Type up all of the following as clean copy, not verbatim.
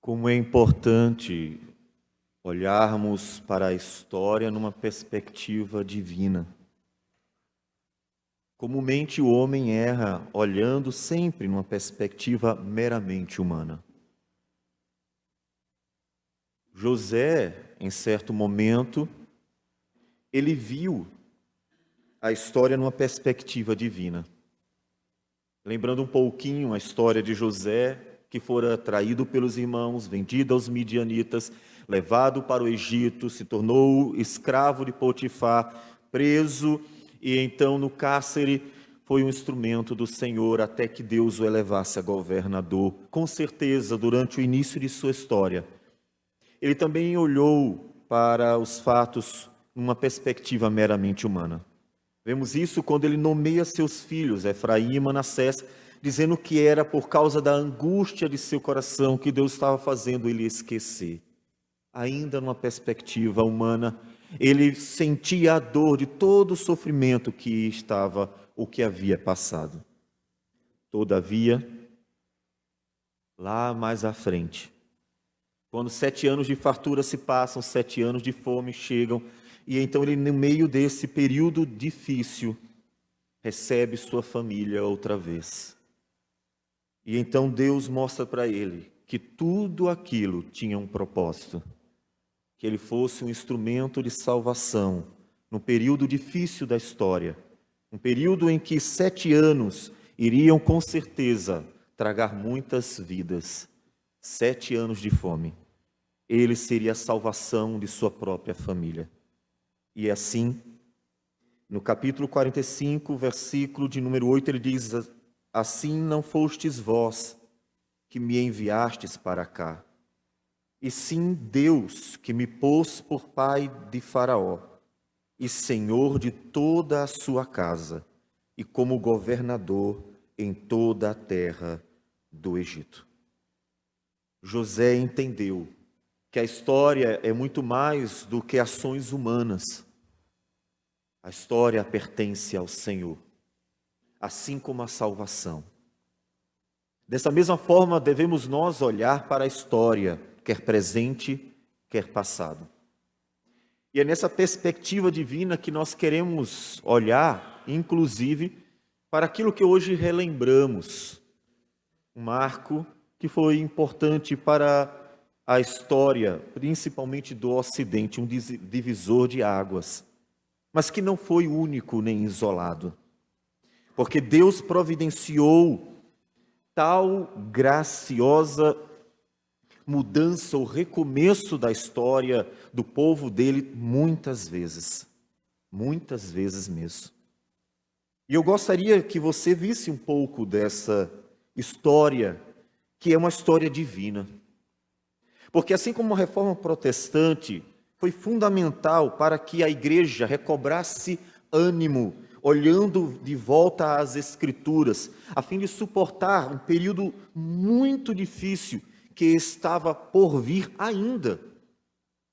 Como é importante olharmos para a história numa perspectiva divina. Comumente o homem erra olhando sempre numa perspectiva meramente humana. José, em certo momento, ele viu a história numa perspectiva divina. Lembrando um pouquinho a história de José, que fora traído pelos irmãos, vendido aos midianitas, levado para o Egito, se tornou escravo de Potifar, preso, e então no cárcere foi um instrumento do Senhor até que Deus o elevasse a governador. Com certeza, durante o início de sua história, ele também olhou para os fatos numa perspectiva meramente humana. Vemos isso quando ele nomeia seus filhos, Efraim e Manassés, dizendo que era por causa da angústia de seu coração que Deus estava fazendo ele esquecer. Ainda numa perspectiva humana, ele sentia a dor de todo o sofrimento que estava, o que havia passado. Todavia, lá mais à frente, quando 7 anos de fartura se passam, 7 anos de fome chegam, e então ele, no meio desse período difícil, recebe sua família outra vez. E então Deus mostra para ele que tudo aquilo tinha um propósito. Que ele fosse um instrumento de salvação no período difícil da história. Um período em que 7 anos iriam com certeza tragar muitas vidas. 7 anos de fome. Ele seria a salvação de sua própria família. E assim, no capítulo 45, versículo de número 8, ele diz: assim não fostes vós que me enviastes para cá, e sim Deus que me pôs por pai de Faraó, e senhor de toda a sua casa, e como governador em toda a terra do Egito. José entendeu que a história é muito mais do que ações humanas. A história pertence ao Senhor, assim como a salvação. Dessa mesma forma, devemos nós olhar para a história, quer presente, quer passado. E é nessa perspectiva divina que nós queremos olhar, inclusive, para aquilo que hoje relembramos. Um marco que foi importante para a história, principalmente do Ocidente, um divisor de águas, mas que não foi único nem isolado, porque Deus providenciou tal graciosa mudança, o recomeço da história do povo dele muitas vezes mesmo. E eu gostaria que você visse um pouco dessa história, que é uma história divina. Porque assim como a reforma protestante foi fundamental para que a igreja recobrasse ânimo, olhando de volta às Escrituras, a fim de suportar um período muito difícil que estava por vir ainda,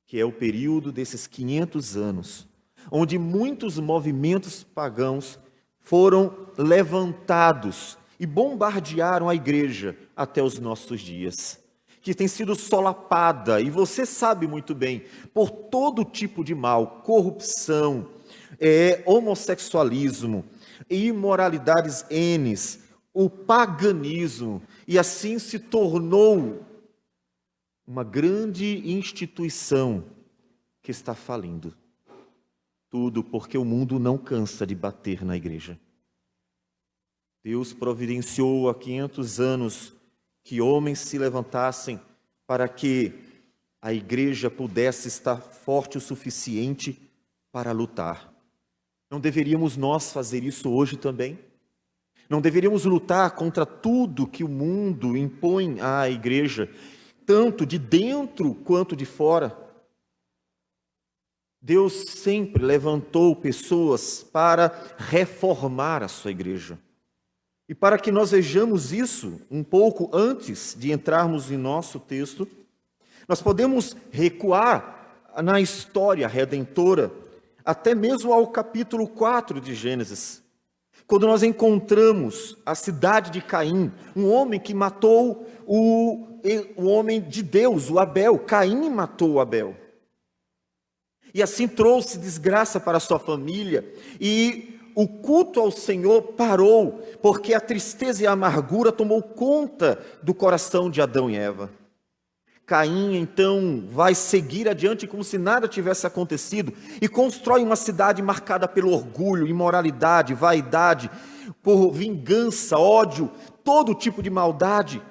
que é o período desses 500 anos, onde muitos movimentos pagãos foram levantados e bombardearam a igreja até os nossos dias, que tem sido solapada, e você sabe muito bem, por todo tipo de mal, corrupção, homossexualismo, imoralidades N, o paganismo, e assim se tornou uma grande instituição que está falindo. Tudo porque o mundo não cansa de bater na igreja. Deus providenciou há 500 anos que homens se levantassem para que a igreja pudesse estar forte o suficiente para lutar. Não deveríamos nós fazer isso hoje também? Não deveríamos lutar contra tudo que o mundo impõe à igreja, tanto de dentro quanto de fora? Deus sempre levantou pessoas para reformar a sua igreja. E para que nós vejamos isso um pouco antes de entrarmos em nosso texto, nós podemos recuar na história redentora, até mesmo ao capítulo 4 de Gênesis, quando nós encontramos a cidade de Caim, um homem que matou o o homem de Deus, o Abel. Caim matou o Abel. E assim trouxe desgraça para a sua família, e o culto ao Senhor parou, porque a tristeza e a amargura tomou conta do coração de Adão e Eva. Caim, então, vai seguir adiante como se nada tivesse acontecido e constrói uma cidade marcada pelo orgulho, imoralidade, vaidade, por vingança, ódio, todo tipo de maldade.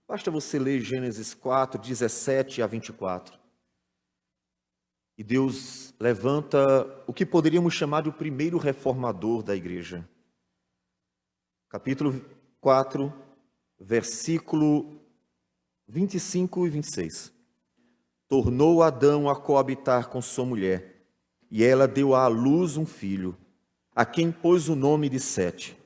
Basta você ler Gênesis 4, 17 a 24. E Deus levanta o que poderíamos chamar de o primeiro reformador da igreja. Capítulo 4, versículo 25 e 26. Tornou Adão a coabitar com sua mulher, e ela deu à luz um filho, a quem pôs o nome de Sete.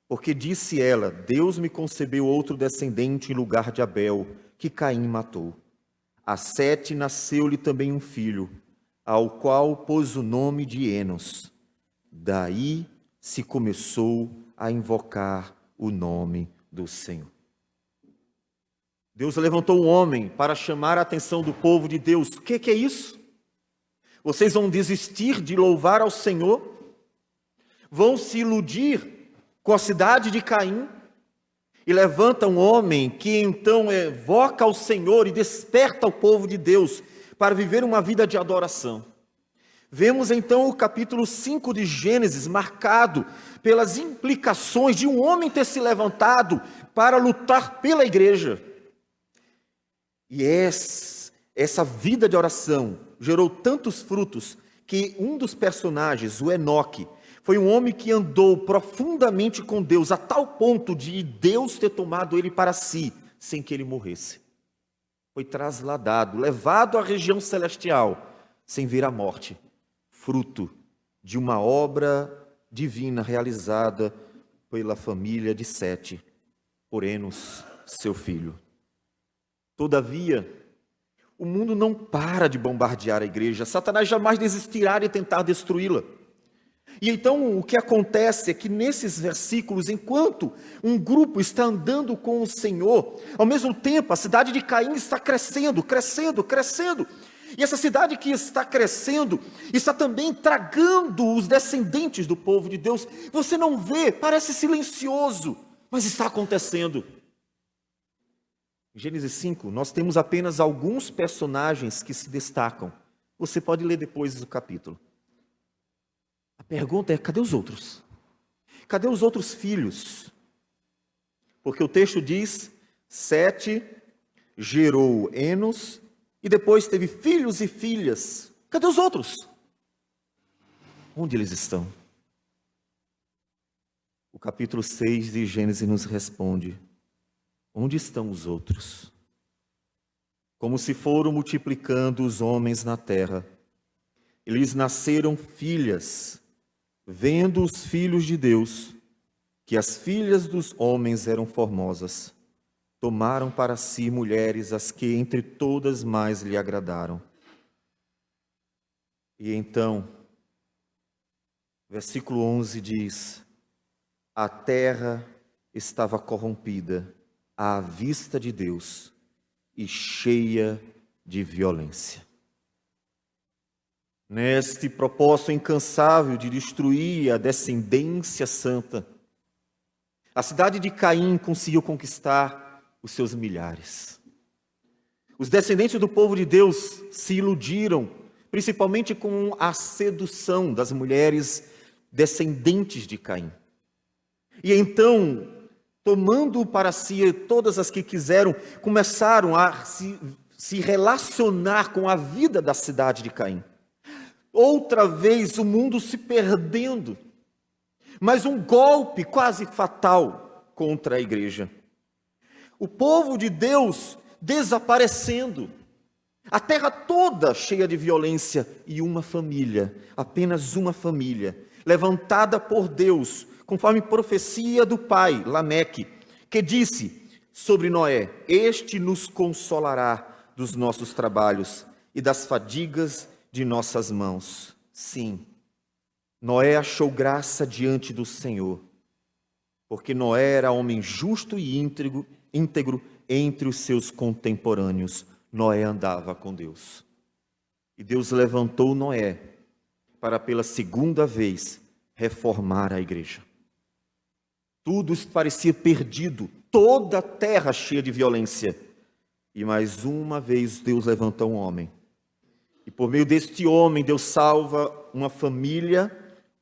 Porque disse ela: Deus me concebeu outro descendente em lugar de Abel, que Caim matou. A Sete nasceu-lhe também um filho, ao qual pôs o nome de Enos. Daí se começou a invocar o nome do Senhor. Deus levantou um homem para chamar a atenção do povo de Deus. O que é isso? Vocês vão desistir de louvar ao Senhor? Vão se iludir com a cidade de Caim? E levanta um homem que então evoca ao Senhor e desperta o povo de Deus para viver uma vida de adoração. Vemos então o capítulo 5 de Gênesis marcado pelas implicações de um homem ter se levantado para lutar pela igreja. E essa vida de oração gerou tantos frutos que um dos personagens, o Enoque, foi um homem que andou profundamente com Deus, a tal ponto de Deus ter tomado ele para si, sem que ele morresse. Foi trasladado, levado à região celestial, sem vir à morte, fruto de uma obra divina realizada pela família de Sete, por Enos, seu filho. Todavia, o mundo não para de bombardear a igreja. Satanás jamais desistirá de tentar destruí-la. E então o que acontece é que nesses versículos, enquanto um grupo está andando com o Senhor, ao mesmo tempo a cidade de Caim está crescendo, crescendo, crescendo. E essa cidade que está crescendo, está também tragando os descendentes do povo de Deus. Você não vê, parece silencioso, mas está acontecendo. Em Gênesis 5, nós temos apenas alguns personagens que se destacam. Você pode ler depois do capítulo. A pergunta é: cadê os outros? Cadê os outros filhos? Porque o texto diz: Sete gerou Enos e depois teve filhos e filhas. Cadê os outros? Onde eles estão? O capítulo 6 de Gênesis nos responde: onde estão os outros? Como se foram multiplicando os homens na terra, eles nasceram filhas, vendo os filhos de Deus, que as filhas dos homens eram formosas, tomaram para si mulheres, as que entre todas mais lhe agradaram. E então, versículo 11 diz: a terra estava corrompida à vista de Deus e cheia de violência. Neste propósito incansável de destruir a descendência santa, a cidade de Caim conseguiu conquistar os seus milhares. Os descendentes do povo de Deus se iludiram, principalmente com a sedução das mulheres descendentes de Caim. E então, tomando para si todas as que quiseram, começaram a se relacionar com a vida da cidade de Caim. Outra vez o mundo se perdendo, mas um golpe quase fatal contra a igreja. O povo de Deus desaparecendo, a terra toda cheia de violência e uma família, apenas uma família, levantada por Deus, conforme profecia do pai, Lameque, que disse sobre Noé: este nos consolará dos nossos trabalhos e das fadigas de nossas mãos. Sim, Noé achou graça diante do Senhor, porque Noé era homem justo e íntegro entre os seus contemporâneos, Noé andava com Deus. E Deus levantou Noé para, pela segunda vez, reformar a igreja. Tudo parecia perdido, toda a terra cheia de violência. E mais uma vez Deus levanta um homem. E por meio deste homem, Deus salva uma família,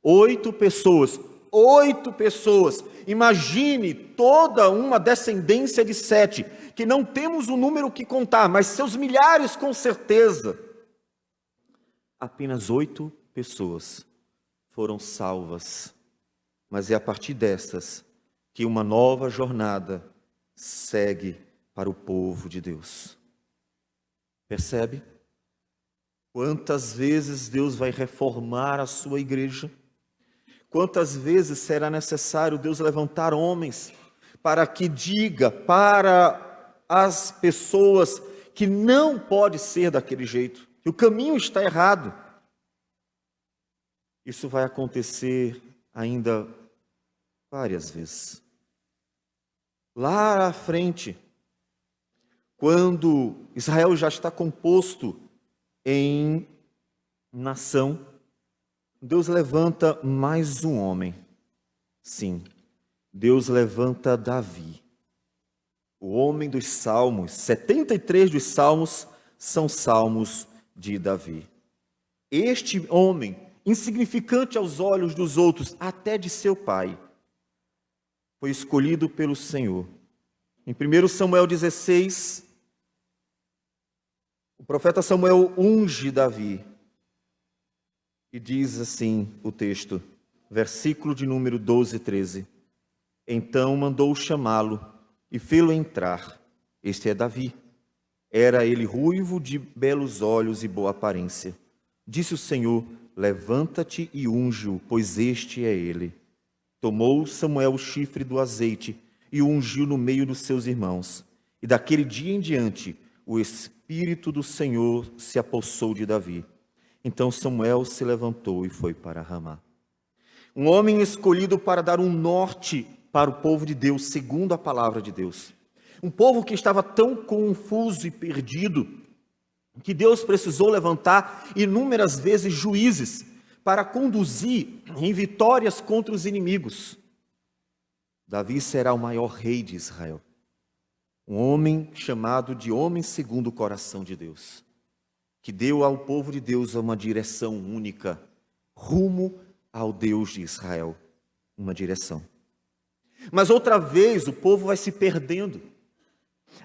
8 pessoas. 8 pessoas. Imagine toda uma descendência de 7, que não temos um número que contar, mas seus milhares com certeza. Apenas 8 pessoas foram salvas. Mas é a partir dessas que uma nova jornada segue para o povo de Deus. Percebe? Quantas vezes Deus vai reformar a sua igreja? Quantas vezes será necessário Deus levantar homens para que diga para as pessoas que não pode ser daquele jeito, que o caminho está errado? Isso vai acontecer ainda várias vezes. Lá à frente, quando Israel já está composto em nação, Deus levanta mais um homem. Sim, Deus levanta Davi, o homem dos salmos. 73 dos salmos são salmos de Davi. Este homem, insignificante aos olhos dos outros, até de seu pai, foi escolhido pelo Senhor. Em 1 Samuel 16, o profeta Samuel unge Davi. E diz assim o texto, versículo de número 12 e 13. Então mandou chamá-lo e fê-lo entrar. Este é Davi. Era ele ruivo, de belos olhos e boa aparência. Disse o Senhor, levanta-te e unge-o, pois este é ele. Tomou Samuel o chifre do azeite e o ungiu no meio dos seus irmãos. E daquele dia em diante, o Espírito do Senhor se apossou de Davi. Então Samuel se levantou e foi para Ramá. Um homem escolhido para dar um norte para o povo de Deus, segundo a palavra de Deus. Um povo que estava tão confuso e perdido, que Deus precisou levantar inúmeras vezes juízes para conduzir em vitórias contra os inimigos. Davi será o maior rei de Israel. Um homem chamado de homem segundo o coração de Deus, que deu ao povo de Deus uma direção única, rumo ao Deus de Israel, uma direção. Mas outra vez o povo vai se perdendo.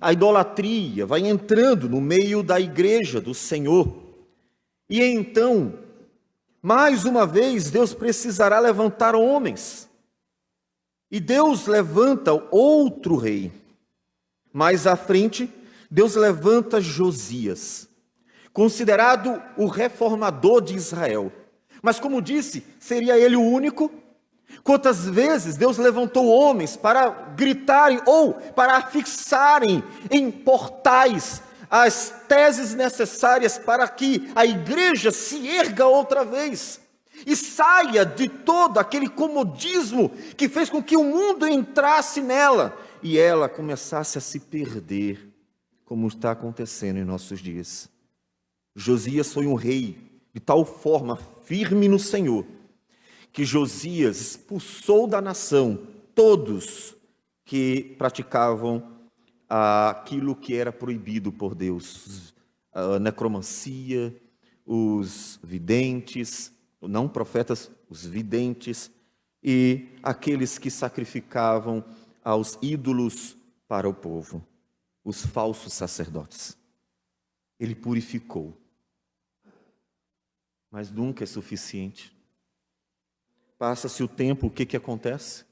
A idolatria vai entrando no meio da igreja do Senhor. E então, mais uma vez, Deus precisará levantar homens. E Deus levanta outro rei. Mais à frente, Deus levanta Josias, considerado o reformador de Israel. Mas como disse, seria ele o único? Quantas vezes Deus levantou homens para gritarem ou para fixarem em portais as teses necessárias para que a igreja se erga outra vez e saia de todo aquele comodismo que fez com que o mundo entrasse nela e ela começasse a se perder, como está acontecendo em nossos dias. Josias foi um rei de tal forma firme no Senhor, que Josias expulsou da nação todos que praticavam aquilo que era proibido por Deus, a necromancia, os videntes, não profetas, os videntes, e aqueles que sacrificavam aos ídolos para o povo, os falsos sacerdotes. Ele purificou. Mas nunca é suficiente. Passa-se o tempo, o que acontece?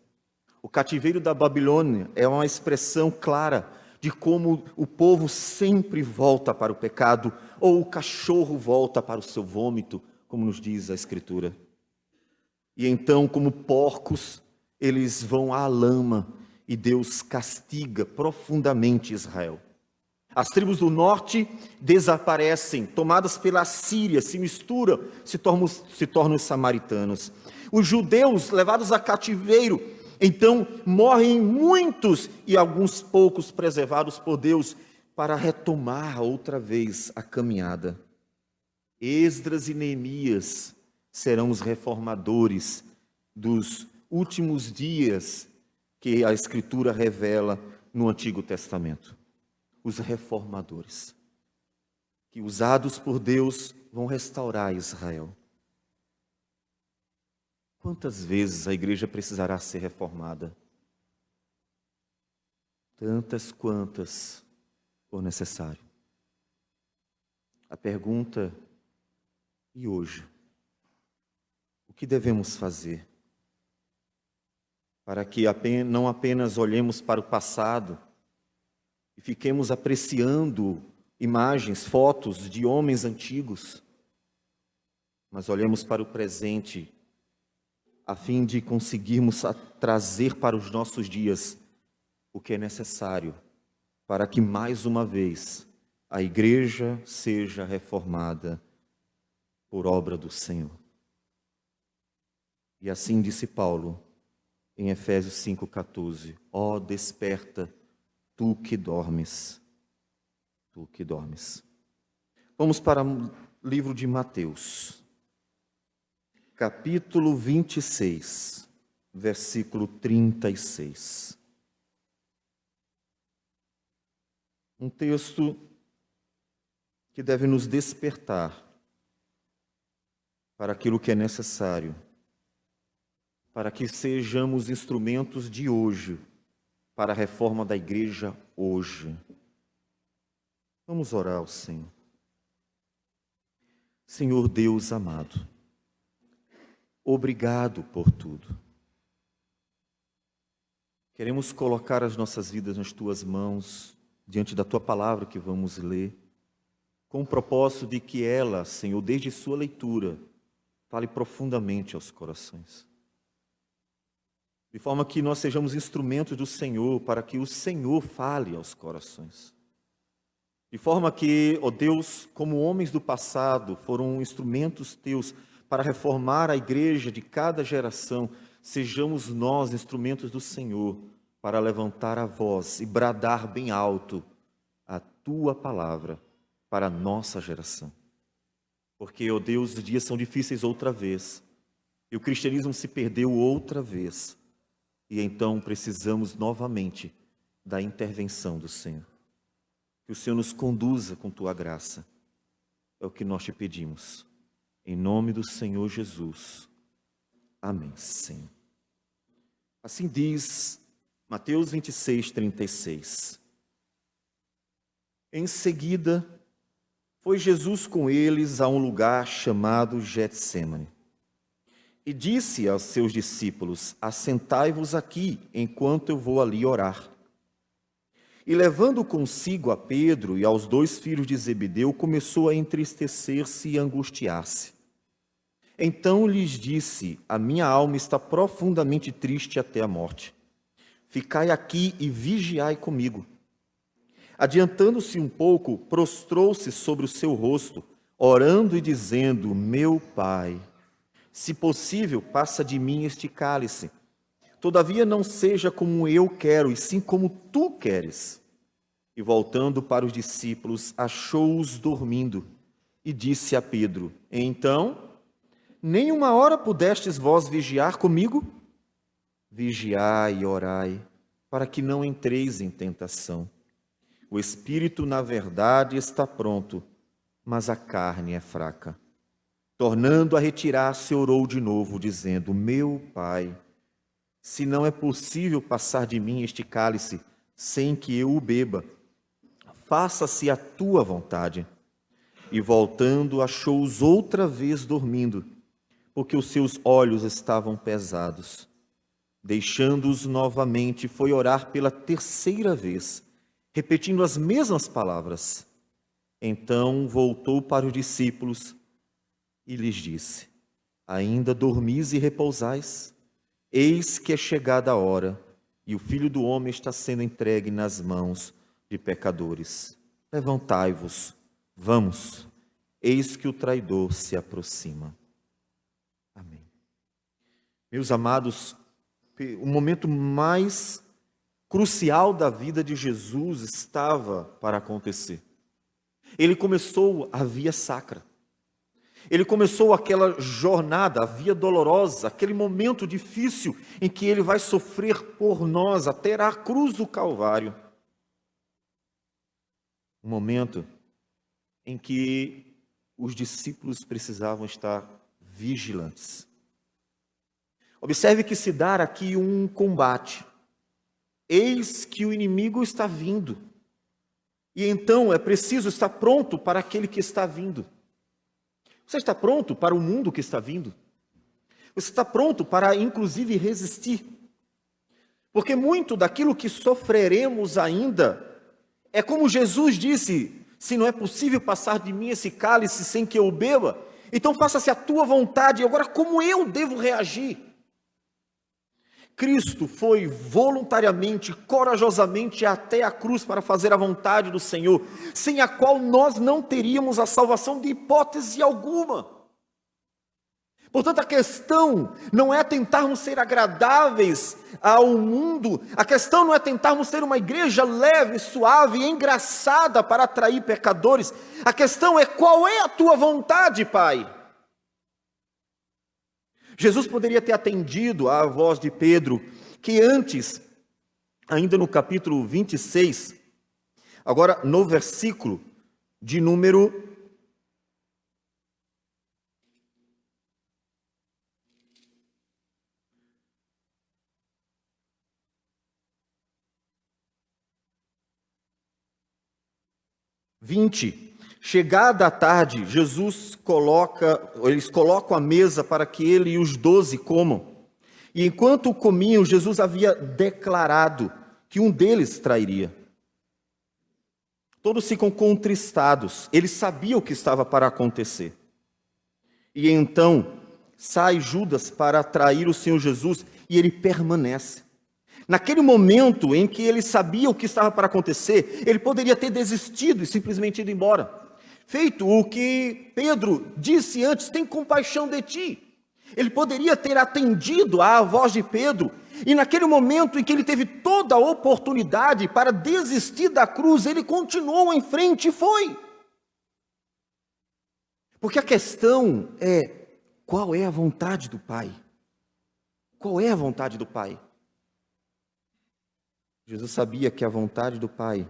O cativeiro da Babilônia é uma expressão clara de como o povo sempre volta para o pecado, ou o cachorro volta para o seu vômito, como nos diz a Escritura. E então, como porcos, eles vão à lama, e Deus castiga profundamente Israel. As tribos do norte desaparecem, tomadas pela Síria, se misturam, se tornam os samaritanos. Os judeus levados a cativeiro Então morrem muitos e alguns poucos preservados por Deus para retomar outra vez a caminhada. Esdras e Neemias serão os reformadores dos últimos dias que a Escritura revela no Antigo Testamento. Os reformadores, que usados por Deus vão restaurar Israel. Quantas vezes a igreja precisará ser reformada? Tantas quantas for necessário. A pergunta: e hoje? O que devemos fazer para que não apenas olhemos para o passado e fiquemos apreciando imagens, fotos de homens antigos, mas olhemos para o presente a fim de conseguirmos trazer para os nossos dias o que é necessário para que mais uma vez a igreja seja reformada por obra do Senhor. E assim disse Paulo em Efésios 5,14: ó, desperta, tu que dormes, tu que dormes. Vamos para o livro de Mateus, capítulo 26, versículo 36. Um texto que deve nos despertar para aquilo que é necessário, para que sejamos instrumentos de hoje, para a reforma da igreja hoje. Vamos orar ao Senhor. Senhor Deus amado, obrigado por tudo. Queremos colocar as nossas vidas nas Tuas mãos, diante da Tua palavra que vamos ler, com o propósito de que ela, Senhor, desde sua leitura, fale profundamente aos corações. De forma que nós sejamos instrumentos do Senhor, para que o Senhor fale aos corações. De forma que, ó Deus, como homens do passado, foram instrumentos Teus para reformar a igreja de cada geração, sejamos nós instrumentos do Senhor para levantar a voz e bradar bem alto a Tua palavra para a nossa geração. Porque, ó Deus, os dias são difíceis outra vez, e o cristianismo se perdeu outra vez, e então precisamos novamente da intervenção do Senhor. Que o Senhor nos conduza com Tua graça, é o que nós te pedimos. Em nome do Senhor Jesus. Amém, Senhor. Assim diz Mateus 26, 36. Em seguida, foi Jesus com eles a um lugar chamado Getsêmani. E disse aos seus discípulos: assentai-vos aqui, enquanto eu vou ali orar. E levando consigo a Pedro e aos 2 filhos de Zebedeu, começou a entristecer-se e angustiar-se. Então lhes disse: a minha alma está profundamente triste até a morte. Ficai aqui e vigiai comigo. Adiantando-se um pouco, prostrou-se sobre o seu rosto, orando e dizendo: meu Pai, se possível, passa de mim este cálice. Todavia não seja como eu quero, e sim como tu queres. E voltando para os discípulos, achou-os dormindo, e disse a Pedro: então, nem uma hora pudestes vós vigiar comigo? Vigiai e orai, para que não entreis em tentação. O espírito, na verdade, está pronto, mas a carne é fraca. Tornando a retirar-se, orou de novo, dizendo: meu Pai, se não é possível passar de mim este cálice sem que eu o beba, faça-se a tua vontade. E voltando, achou-os outra vez dormindo, porque os seus olhos estavam pesados. Deixando-os novamente, foi orar pela 3ª vez, repetindo as mesmas palavras. Então voltou para os discípulos e lhes disse: ainda dormis e repousais? Eis que é chegada a hora, e o Filho do Homem está sendo entregue nas mãos de pecadores. Levantai-vos, vamos, eis que o traidor se aproxima. Amém. Meus amados, o momento mais crucial da vida de Jesus estava para acontecer. Ele começou a via sacra. Ele começou aquela jornada, a via dolorosa, aquele momento difícil em que ele vai sofrer por nós até a cruz do Calvário. Um momento em que os discípulos precisavam estar vigilantes. Observe que se dá aqui um combate. Eis que o inimigo está vindo. E então é preciso estar pronto para aquele que está vindo. Você está pronto para o mundo que está vindo? Você está pronto para, inclusive, resistir? Porque muito daquilo que sofreremos ainda é como Jesus disse: se não é possível passar de mim esse cálice sem que eu o beba, então faça-se a tua vontade. Agora, como eu devo reagir? Cristo foi voluntariamente, corajosamente até a cruz para fazer a vontade do Senhor, sem a qual nós não teríamos a salvação de hipótese alguma. Portanto, a questão não é tentarmos ser agradáveis ao mundo, a questão não é tentarmos ser uma igreja leve, suave e engraçada para atrair pecadores, a questão é: qual é a tua vontade, Pai? Jesus poderia ter atendido à voz de Pedro, que antes, ainda no capítulo 26, agora no versículo de número 20, chegada a tarde, eles colocam a mesa para que ele e os 12 comam. E enquanto comiam, Jesus havia declarado que um deles trairia. Todos ficam contristados, eles sabiam o que estava para acontecer. E então sai Judas para trair o Senhor Jesus e ele permanece. Naquele momento em que ele sabia o que estava para acontecer, ele poderia ter desistido e simplesmente ido embora. Feito o que Pedro disse antes: tem compaixão de ti. Ele poderia ter atendido à voz de Pedro, e naquele momento em que ele teve toda a oportunidade para desistir da cruz, ele continuou em frente e foi. Porque a questão é: qual é a vontade do Pai? Qual é a vontade do Pai? Jesus sabia que a vontade do Pai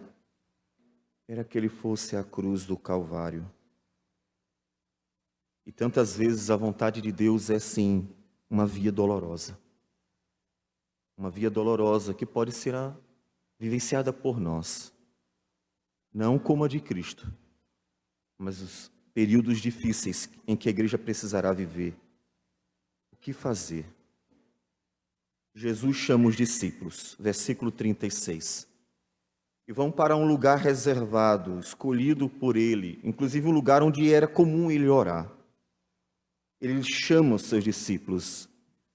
era que ele fosse à cruz do Calvário. E tantas vezes a vontade de Deus é sim uma via dolorosa. Uma via dolorosa que pode ser vivenciada por nós. Não como a de Cristo, mas os períodos difíceis em que a igreja precisará viver. O que fazer? Jesus chama os discípulos, versículo 36, e vão para um lugar reservado, escolhido por ele, inclusive um lugar onde era comum ele orar. Ele chama os seus discípulos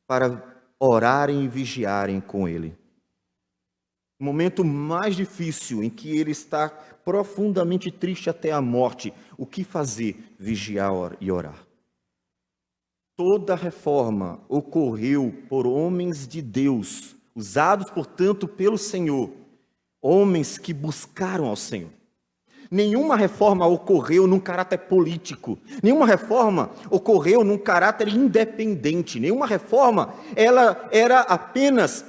para orarem e vigiarem com ele. O momento mais difícil em que ele está profundamente triste até a morte, o que fazer? Vigiar e orar. Toda reforma ocorreu por homens de Deus, usados, portanto, pelo Senhor, homens que buscaram ao Senhor. Nenhuma reforma ocorreu num caráter político, nenhuma reforma ocorreu num caráter independente, nenhuma reforma ela era apenas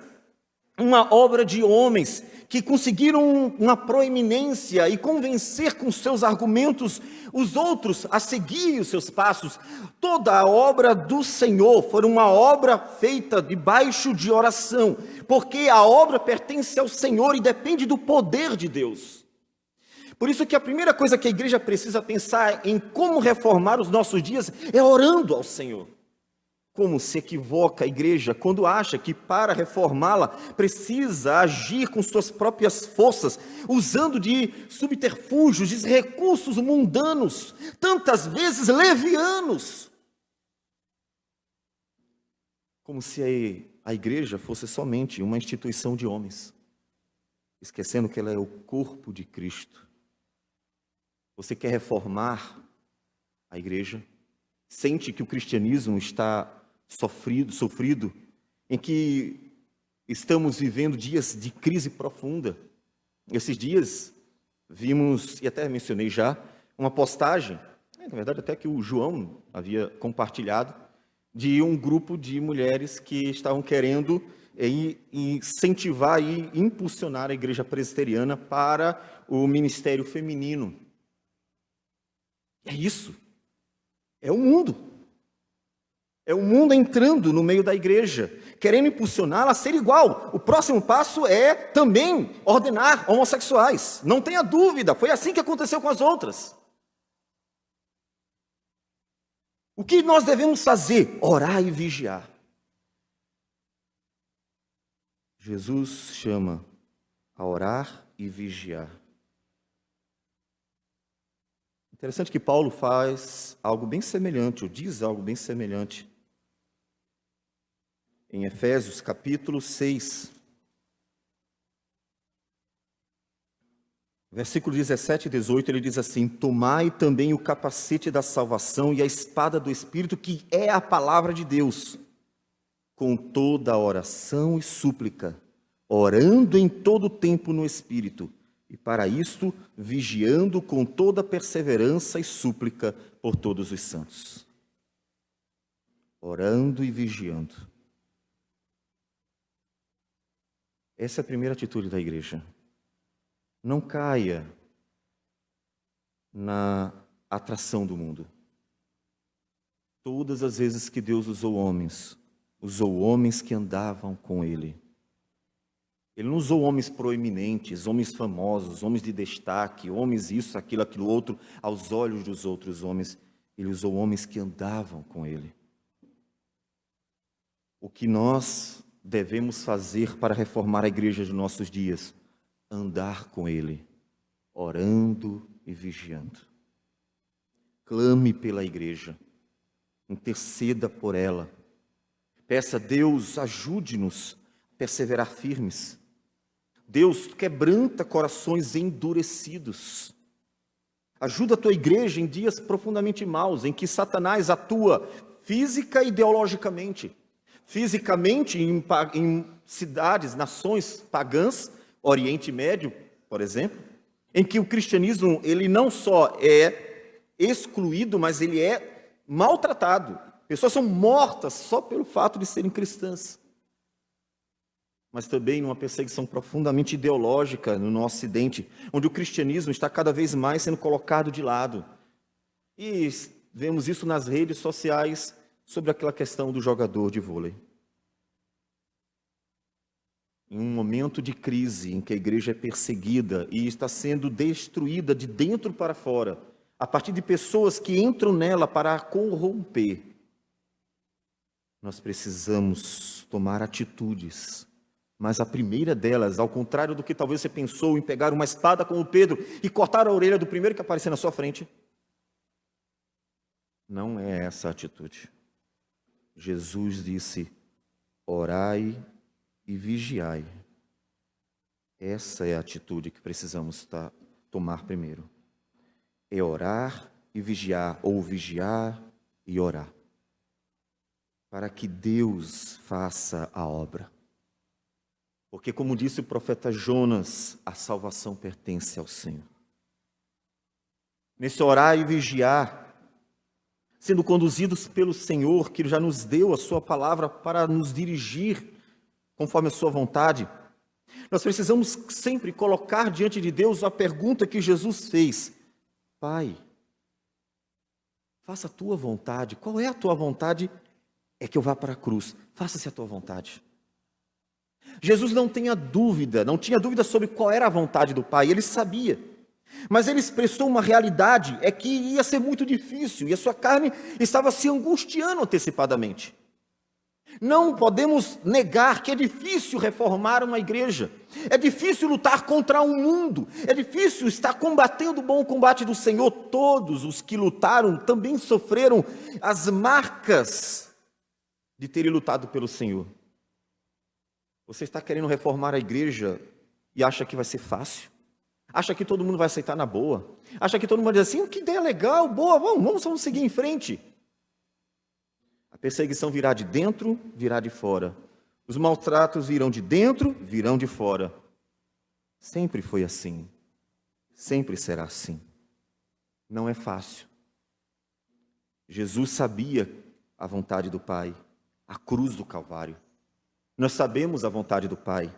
uma obra de homens que conseguiram uma proeminência e convencer com seus argumentos os outros a seguir os seus passos. Toda a obra do Senhor foi uma obra feita debaixo de oração, porque a obra pertence ao Senhor e depende do poder de Deus. Por isso que a primeira coisa que a igreja precisa pensar em como reformar os nossos dias é orando ao Senhor. Como se equivoca a igreja quando acha que para reformá-la precisa agir com suas próprias forças, usando de subterfúgios, de recursos mundanos, tantas vezes levianos. Como se a igreja fosse somente uma instituição de homens, esquecendo que ela é o corpo de Cristo. Você quer reformar a igreja? Sente que o cristianismo está sofrido, em que Estamos vivendo dias de crise profunda. Esses dias vimos, e até mencionei já, uma postagem, na verdade até que o João havia compartilhado, de um grupo de mulheres que estavam querendo incentivar e impulsionar a igreja presbiteriana para o ministério feminino. É isso. É o mundo. É o mundo entrando no meio da igreja, querendo impulsioná-la a ser igual. O próximo passo é também ordenar homossexuais. Não tenha dúvida, foi assim que aconteceu com as outras. O que nós devemos fazer? Orar e vigiar. Jesus chama a orar e vigiar. Interessante que Paulo faz algo bem semelhante, ou diz algo bem semelhante. Em Efésios capítulo 6, versículo 17 e 18, ele diz assim: tomai também o capacete da salvação e a espada do Espírito, que é a palavra de Deus, com toda a oração e súplica, orando em todo o tempo no Espírito, e para isto vigiando com toda perseverança e súplica por todos os santos. Orando e vigiando. Essa é a primeira atitude da igreja. Não caia na atração do mundo. Todas as vezes que Deus usou homens que andavam com Ele. Ele não usou homens proeminentes, homens famosos, homens de destaque, homens isso, aquilo outro, aos olhos dos outros homens. Ele usou homens que andavam com Ele. O que nós devemos fazer para reformar a igreja de nossos dias? Andar com Ele, orando e vigiando. Clame pela igreja, interceda por ela. Peça a Deus, ajude-nos a perseverar firmes. Deus quebranta corações endurecidos. Ajuda a tua igreja em dias profundamente maus, em que Satanás atua física e ideologicamente. Fisicamente em cidades, nações pagãs, Oriente Médio, por exemplo, em que o cristianismo ele não só é excluído, mas ele é maltratado. Pessoas são mortas só pelo fato de serem cristãs. Mas também numa perseguição profundamente ideológica no nosso Ocidente, onde o cristianismo está cada vez mais sendo colocado de lado. E vemos isso nas redes sociais, sobre aquela questão do jogador de vôlei. Em um momento de crise, em que a igreja é perseguida e está sendo destruída de dentro para fora, a partir de pessoas que entram nela para a corromper, nós precisamos tomar atitudes. Mas a primeira delas, ao contrário do que talvez você pensou em pegar uma espada como Pedro e cortar a orelha do primeiro que aparecer na sua frente, não é essa a atitude. Jesus disse: orai e vigiai. Essa é a atitude que precisamos tomar primeiro. É orar e vigiar, ou vigiar e orar, para que Deus faça a obra. Porque, como disse o profeta Jonas, a salvação pertence ao Senhor. Nesse orar e vigiar, sendo conduzidos pelo Senhor, que já nos deu a sua palavra para nos dirigir conforme a sua vontade, nós precisamos sempre colocar diante de Deus a pergunta que Jesus fez: Pai, faça a tua vontade. Qual é a tua vontade? É que eu vá para a cruz. Faça-se a tua vontade. Jesus não tinha dúvida sobre qual era a vontade do Pai, ele sabia. Mas ele expressou uma realidade, é que ia ser muito difícil, e a sua carne estava se angustiando antecipadamente. Não podemos negar que é difícil reformar uma igreja, é difícil lutar contra um mundo, é difícil estar combatendo o bom combate do Senhor. Todos os que lutaram também sofreram as marcas de terem lutado pelo Senhor. Você está querendo reformar a igreja e acha que vai ser fácil? Acha que todo mundo vai aceitar na boa? Acha que todo mundo vai dizer assim: que ideia legal, boa, vamos seguir em frente. A perseguição virá de dentro, virá de fora. Os maltratos virão de dentro, virão de fora. Sempre foi assim. Sempre será assim. Não é fácil. Jesus sabia a vontade do Pai, a cruz do Calvário. Nós sabemos a vontade do Pai.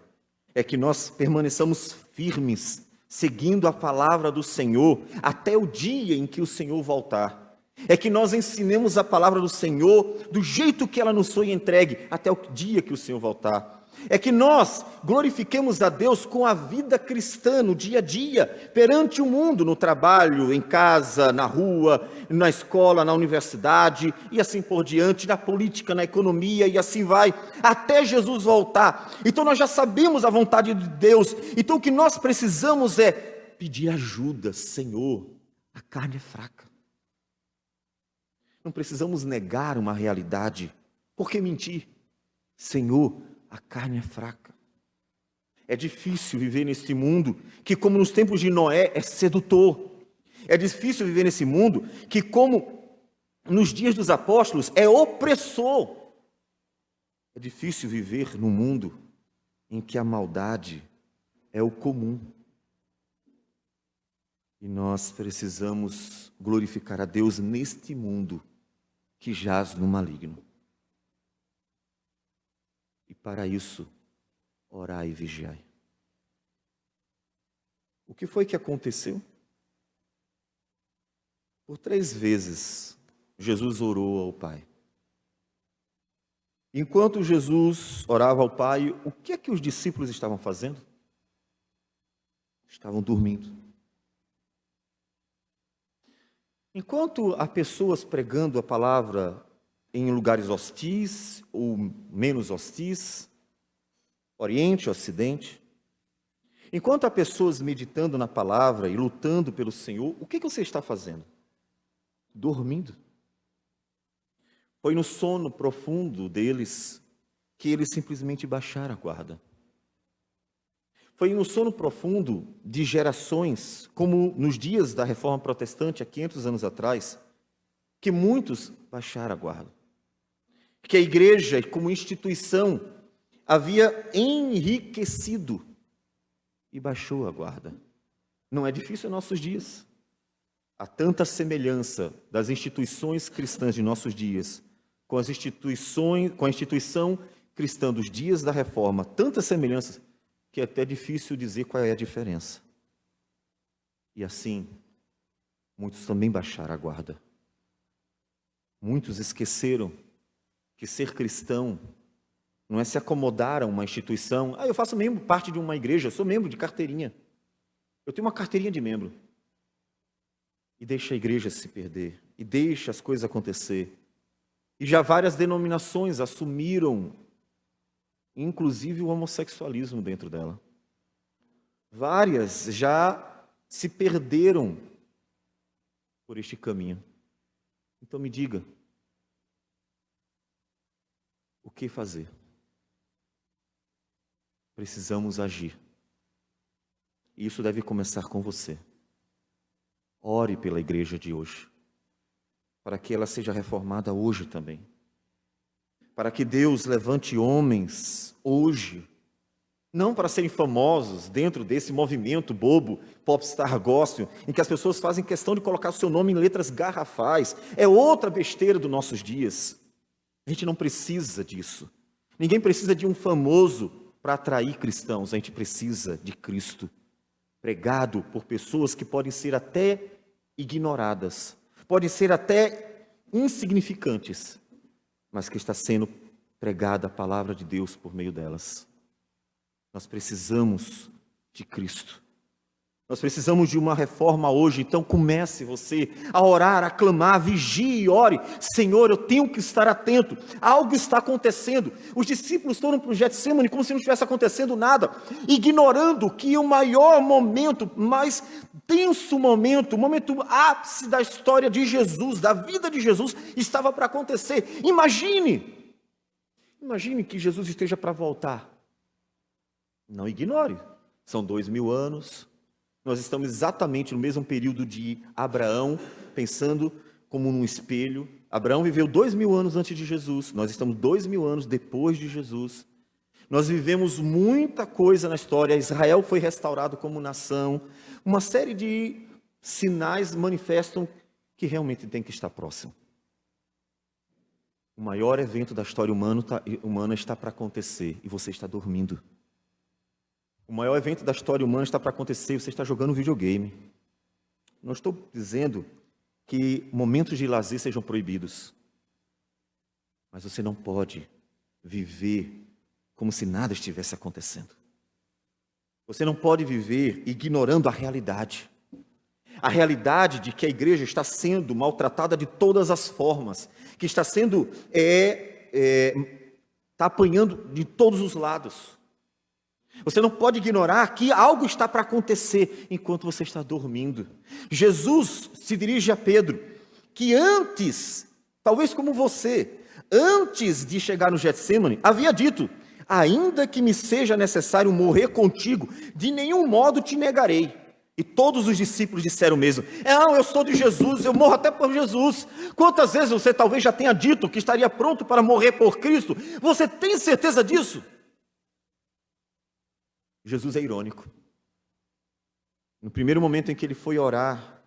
É que nós permaneçamos firmes, seguindo a palavra do Senhor, até o dia em que o Senhor voltar. É que nós ensinemos a palavra do Senhor do jeito que ela nos foi entregue, até o dia que o Senhor voltar. É que nós glorifiquemos a Deus com a vida cristã no dia a dia, perante o mundo, no trabalho, em casa, na rua, na escola, na universidade e assim por diante, na política, na economia e assim vai, até Jesus voltar. Então nós já sabemos a vontade de Deus, então o que nós precisamos é pedir ajuda. Senhor, a carne é fraca. Não precisamos negar uma realidade. Por que mentir? Senhor, a carne é fraca. É difícil viver nesse mundo que, como nos tempos de Noé, é sedutor. É difícil viver nesse mundo que, como nos dias dos apóstolos, é opressor. É difícil viver num mundo em que a maldade é o comum. E nós precisamos glorificar a Deus neste mundo que jaz no maligno. E para isso, orai e vigiai. O que foi que aconteceu? Por 3 vezes, Jesus orou ao Pai. Enquanto Jesus orava ao Pai, o que é que os discípulos estavam fazendo? Estavam dormindo. Enquanto há pessoas pregando a palavra em lugares hostis ou menos hostis, Oriente, Ocidente, enquanto há pessoas meditando na palavra e lutando pelo Senhor, o que você está fazendo? Dormindo. Foi no sono profundo deles que eles simplesmente baixaram a guarda. Foi no sono profundo de gerações, como nos dias da Reforma Protestante, há 500 anos atrás, que muitos baixaram a guarda. Que a igreja, como instituição, havia enriquecido e baixou a guarda. Não é difícil em nossos dias. Há tanta semelhança das instituições cristãs de nossos dias com a instituição cristã dos dias da Reforma, tantas semelhanças que é até difícil dizer qual é a diferença. E assim, muitos também baixaram a guarda. Muitos esqueceram que ser cristão não é se acomodar a uma instituição. Eu faço parte de uma igreja, eu sou membro de carteirinha. Eu tenho uma carteirinha de membro. E deixa a igreja se perder, e deixa as coisas acontecer. E já várias denominações assumiram, inclusive o homossexualismo dentro dela. Várias já se perderam por este caminho. Então me diga, o que fazer? Precisamos agir. E isso deve começar com você. Ore pela igreja de hoje, para que ela seja reformada hoje também. Para que Deus levante homens hoje, não para serem famosos dentro desse movimento bobo, popstar gospel, em que as pessoas fazem questão de colocar o seu nome em letras garrafais. É outra besteira dos nossos dias. A gente não precisa disso. Ninguém precisa de um famoso para atrair cristãos. A gente precisa de Cristo, pregado por pessoas que podem ser até ignoradas, podem ser até insignificantes, mas que está sendo pregada a palavra de Deus por meio delas. Nós precisamos de Cristo. Nós precisamos de uma reforma hoje, então comece você a orar, a clamar, a vigie e ore. Senhor, eu tenho que estar atento, algo está acontecendo. Os discípulos foram para o Getsemane como se não estivesse acontecendo nada, ignorando que o maior momento, mais tenso momento, o momento ápice da história de Jesus, da vida de Jesus, estava para acontecer. Imagine que Jesus esteja para voltar. Não ignore, são 2000 anos. Nós estamos exatamente no mesmo período de Abraão, pensando como num espelho. Abraão viveu 2000 anos antes de Jesus. Nós estamos 2000 anos depois de Jesus. Nós vivemos muita coisa na história. Israel foi restaurado como nação. Uma série de sinais manifestam que realmente tem que estar próximo. O maior evento da história humana está para acontecer e você está dormindo. O maior evento da história humana está para acontecer e você está jogando videogame. Não estou dizendo que momentos de lazer sejam proibidos. Mas você não pode viver como se nada estivesse acontecendo. Você não pode viver ignorando a realidade. A realidade de que a igreja está sendo maltratada de todas as formas, que está sendo, está apanhando de todos os lados. Você não pode ignorar que algo está para acontecer enquanto você está dormindo. Jesus se dirige a Pedro, que antes, talvez como você, antes de chegar no Getsêmani, havia dito: ainda que me seja necessário morrer contigo, de nenhum modo te negarei. E todos os discípulos disseram o mesmo: não, eu sou de Jesus, eu morro até por Jesus. Quantas vezes você talvez já tenha dito que estaria pronto para morrer por Cristo? Você tem certeza disso? Jesus é irônico. No primeiro momento em que ele foi orar,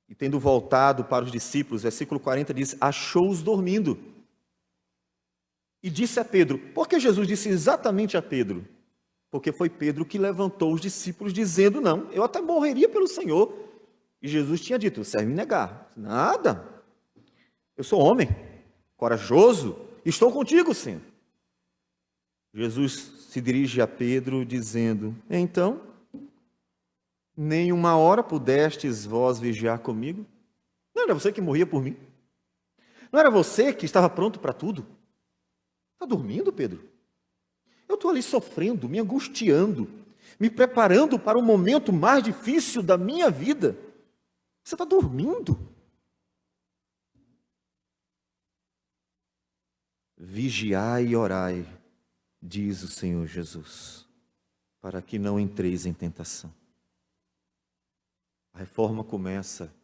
e tendo voltado para os discípulos, versículo 40 diz: achou-os dormindo. E disse a Pedro. Por que Jesus disse exatamente a Pedro? Porque foi Pedro que levantou os discípulos dizendo: não, eu até morreria pelo Senhor. E Jesus tinha dito: você vai me negar. Nada, eu sou homem, corajoso, estou contigo, Senhor. Jesus se dirige a Pedro dizendo: então, nem uma hora pudestes vós vigiar comigo? Não era você que morria por mim? Não era você que estava pronto para tudo? Está dormindo, Pedro? Eu estou ali sofrendo, me angustiando, me preparando para o momento mais difícil da minha vida. Você está dormindo? Vigiai e orai, diz o Senhor Jesus, para que não entreis em tentação. A reforma começa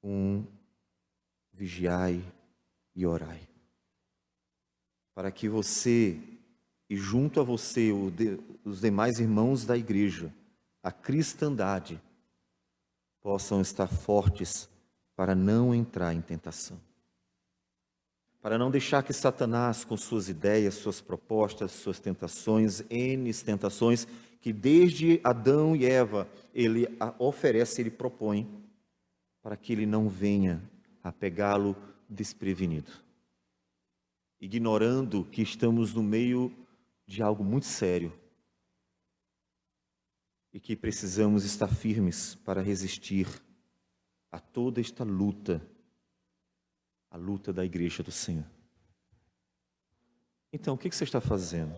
com vigiai e orai, para que você e junto a você os demais irmãos da igreja, a cristandade, possam estar fortes para não entrar em tentação. Para não deixar que Satanás, com suas ideias, suas propostas, suas tentações, tentações, que desde Adão e Eva ele oferece, ele propõe, para que ele não venha a pegá-lo desprevenido. Ignorando que estamos no meio de algo muito sério e que precisamos estar firmes para resistir a toda esta luta, a luta da igreja do Senhor. Então, o que você está fazendo?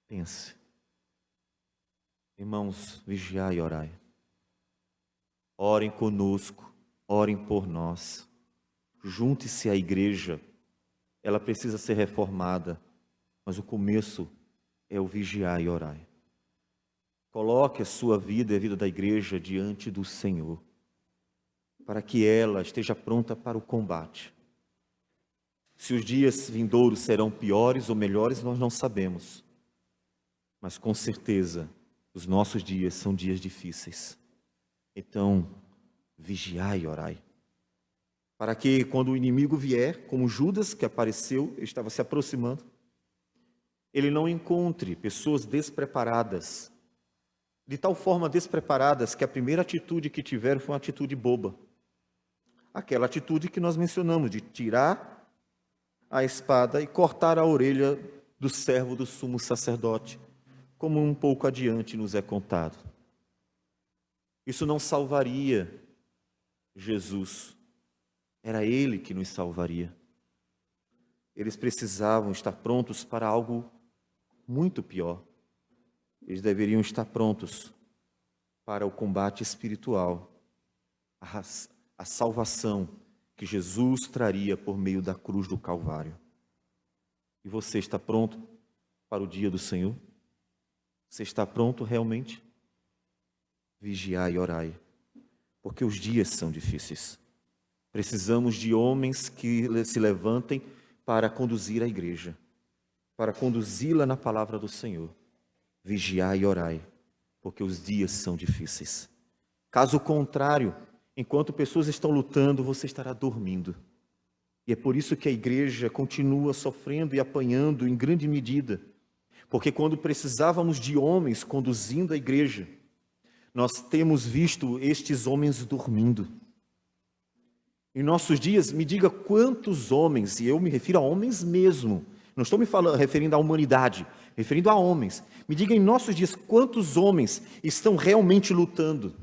Pense. Irmãos, vigiai e orai. Orem conosco, orem por nós. Junte-se à igreja. Ela precisa ser reformada. Mas o começo é o vigiar e orar. Coloque a sua vida e a vida da igreja diante do Senhor, para que ela esteja pronta para o combate. Se os dias vindouros serão piores ou melhores, nós não sabemos. Mas com certeza, os nossos dias são dias difíceis. Então, vigiai e orai. Para que quando o inimigo vier, como Judas que apareceu, estava se aproximando, ele não encontre pessoas despreparadas, de tal forma despreparadas que a primeira atitude que tiveram foi uma atitude boba. Aquela atitude que nós mencionamos, de tirar a espada e cortar a orelha do servo do sumo sacerdote, como um pouco adiante nos é contado. Isso não salvaria Jesus, era Ele que nos salvaria. Eles precisavam estar prontos para algo muito pior. Eles deveriam estar prontos para o combate espiritual, a salvação que Jesus traria por meio da cruz do Calvário. E você está pronto para o dia do Senhor? Você está pronto realmente? Vigiai e orai, porque os dias são difíceis. Precisamos de homens que se levantem para conduzir a igreja, para conduzi-la na palavra do Senhor. Vigiai e orai, porque os dias são difíceis. Caso contrário, enquanto pessoas estão lutando, você estará dormindo. E é por isso que a igreja continua sofrendo e apanhando em grande medida. Porque quando precisávamos de homens conduzindo a igreja, nós temos visto estes homens dormindo. Em nossos dias, me diga quantos homens, e eu me refiro a homens mesmo, não estou referindo à humanidade, referindo a homens. Me diga em nossos dias quantos homens estão realmente lutando.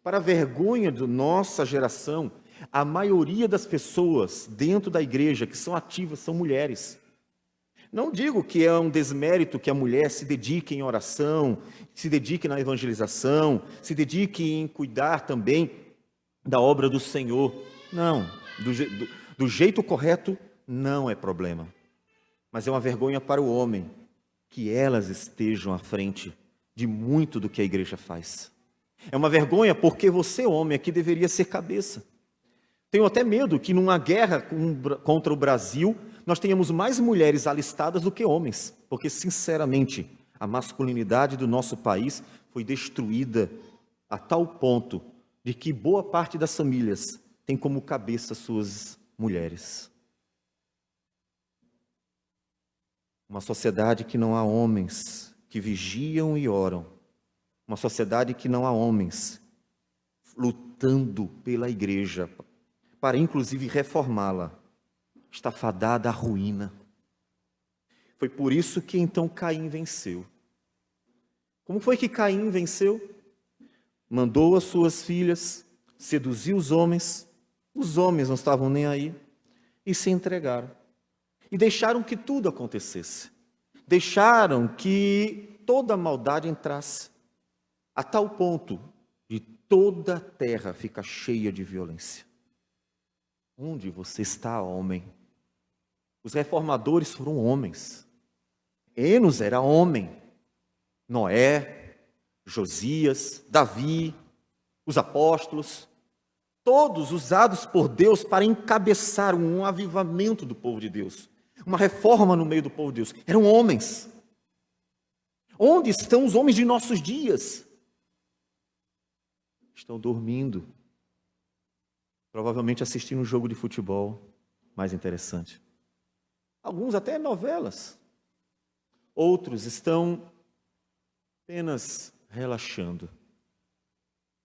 Para a vergonha da nossa geração, a maioria das pessoas dentro da igreja que são ativas são mulheres. Não digo que é um desmérito que a mulher se dedique em oração, se dedique na evangelização, se dedique em cuidar também da obra do Senhor. Não, do jeito correto não é problema. Mas é uma vergonha para o homem que elas estejam à frente de muito do que a igreja faz. É uma vergonha porque você, homem, aqui deveria ser cabeça. Tenho até medo que numa guerra contra o Brasil, nós tenhamos mais mulheres alistadas do que homens, porque, sinceramente, a masculinidade do nosso país foi destruída a tal ponto de que boa parte das famílias tem como cabeça suas mulheres. Uma sociedade que não há homens que vigiam e oram. Uma sociedade que não há homens lutando pela igreja, para inclusive reformá-la, está fadada à ruína. Foi por isso que então Caim venceu. Como foi que Caim venceu? Mandou as suas filhas, seduziu os homens não estavam nem aí, e se entregaram. E deixaram que tudo acontecesse. Deixaram que toda a maldade entrasse, a tal ponto de toda a terra ficar cheia de violência. Onde você está, homem? Os reformadores foram homens. Enos era homem. Noé, Josias, Davi, os apóstolos, todos usados por Deus para encabeçar um avivamento do povo de Deus, uma reforma no meio do povo de Deus. Eram homens. Onde estão os homens de nossos dias? Estão dormindo. Provavelmente assistindo um jogo de futebol mais interessante. Alguns até novelas. Outros estão apenas relaxando.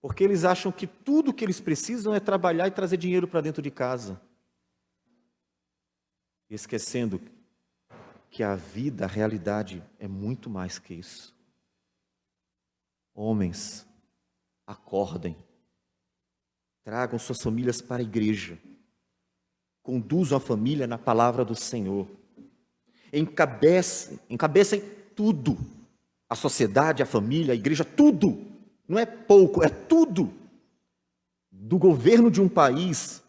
Porque eles acham que tudo que eles precisam é trabalhar e trazer dinheiro para dentro de casa. Esquecendo que a vida, a realidade é muito mais que isso. Homens, acordem. Tragam suas famílias para a igreja. Conduzam a família na palavra do Senhor. Encabecem tudo. A sociedade, a família, a igreja, tudo. Não é pouco, é tudo. Do governo de um país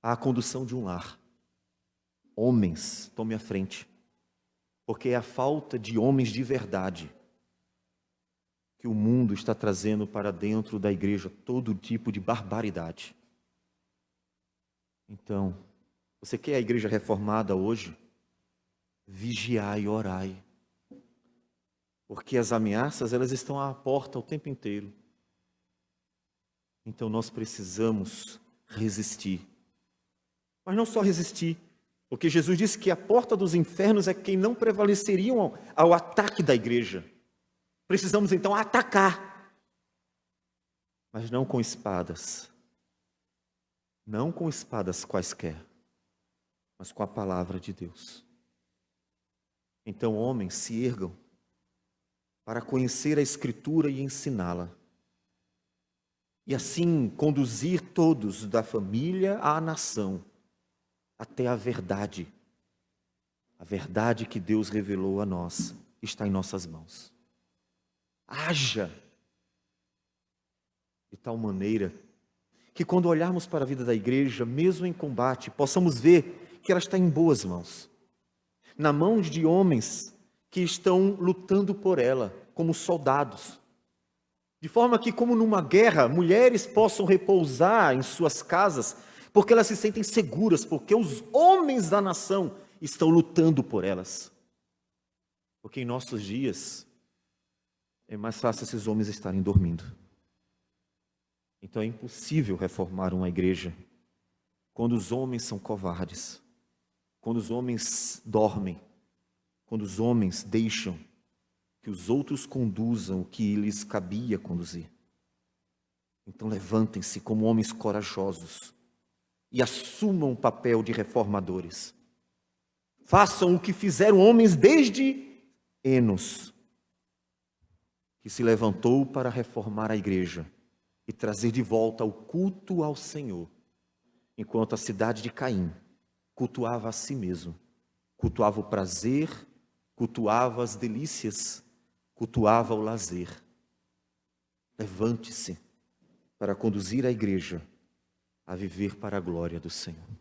à condução de um lar. Homens, tome a frente. Porque é a falta de homens de verdade que o mundo está trazendo para dentro da igreja todo tipo de barbaridade. Então, você quer a igreja reformada hoje? Vigiai e orai. Porque as ameaças, elas estão à porta o tempo inteiro. Então nós precisamos resistir. Mas não só resistir, porque Jesus disse que a porta dos infernos é quem não prevaleceriam ao ataque da igreja. Precisamos então atacar, mas não com espadas. Não com espadas quaisquer, mas com a palavra de Deus. Então, homens, se ergam para conhecer a Escritura e ensiná-la. E assim conduzir todos da família à nação até a verdade. A verdade que Deus revelou a nós está em nossas mãos. Haja de tal maneira que quando olharmos para a vida da igreja, mesmo em combate, possamos ver que ela está em boas mãos. Na mão de homens que estão lutando por ela, como soldados. De forma que, como numa guerra, mulheres possam repousar em suas casas, porque elas se sentem seguras, porque os homens da nação estão lutando por elas. Porque em nossos dias é mais fácil esses homens estarem dormindo. Então é impossível reformar uma igreja quando os homens são covardes, quando os homens dormem, quando os homens deixam que os outros conduzam o que lhes cabia conduzir. Então levantem-se como homens corajosos e assumam o papel de reformadores. Façam o que fizeram homens desde Enos, que se levantou para reformar a igreja e trazer de volta o culto ao Senhor, enquanto a cidade de Caim cultuava a si mesmo, cultuava o prazer, cultuava as delícias, cultuava o lazer. Levante-se para conduzir a igreja a viver para a glória do Senhor.